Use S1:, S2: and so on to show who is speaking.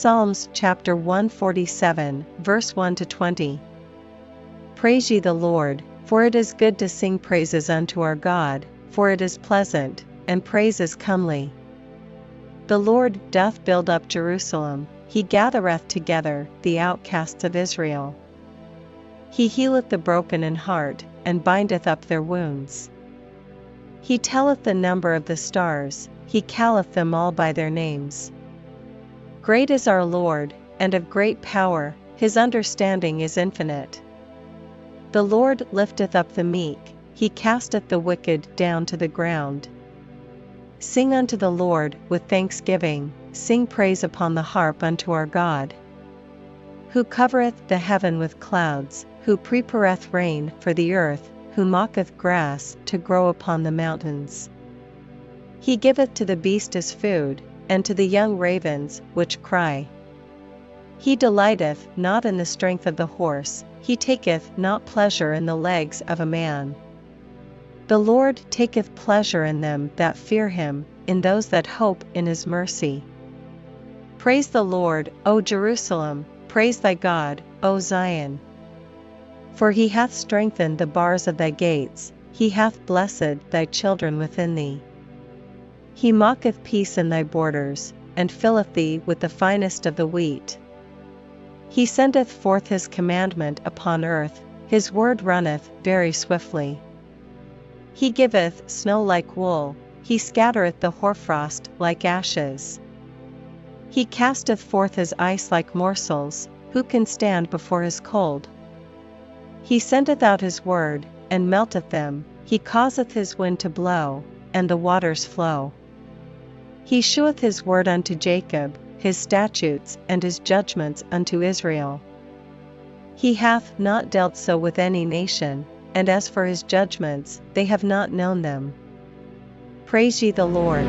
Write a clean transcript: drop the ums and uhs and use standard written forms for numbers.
S1: Psalms chapter 147, verse 1-20. Praise ye the Lord, for it is good to sing praises unto our God, for it is pleasant, and praise is comely. The Lord doth build up Jerusalem, he gathereth together the outcasts of Israel. He healeth the broken in heart, and bindeth up their wounds. He telleth the number of the stars, he calleth them all by their names. Great is our Lord, and of great power, his understanding is infinite. The Lord lifteth up the meek, he casteth the wicked down to the ground. Sing unto the Lord with thanksgiving, sing praise upon the harp unto our God. Who covereth the heaven with clouds, who prepareth rain for the earth, who maketh grass to grow upon the mountains. He giveth to the beast as food, and to the young ravens which cry. He delighteth not in the strength of the horse, he taketh not pleasure in the legs of a man. The Lord taketh pleasure in them that fear him, in those that hope in his mercy. Praise the Lord, O Jerusalem, praise thy God, O Zion. For he hath strengthened the bars of thy gates, he hath blessed thy children within thee. He maketh peace in thy borders, and filleth thee with the finest of the wheat. He sendeth forth his commandment upon earth, his word runneth very swiftly. He giveth snow like wool, he scattereth the hoarfrost like ashes. He casteth forth his ice like morsels, who can stand before his cold? He sendeth out his word, and melteth them, he causeth his wind to blow, and the waters flow. He sheweth his word unto Jacob, his statutes and his judgments unto Israel. He hath not dealt so with any nation, and as for his judgments, they have not known them. Praise ye the Lord.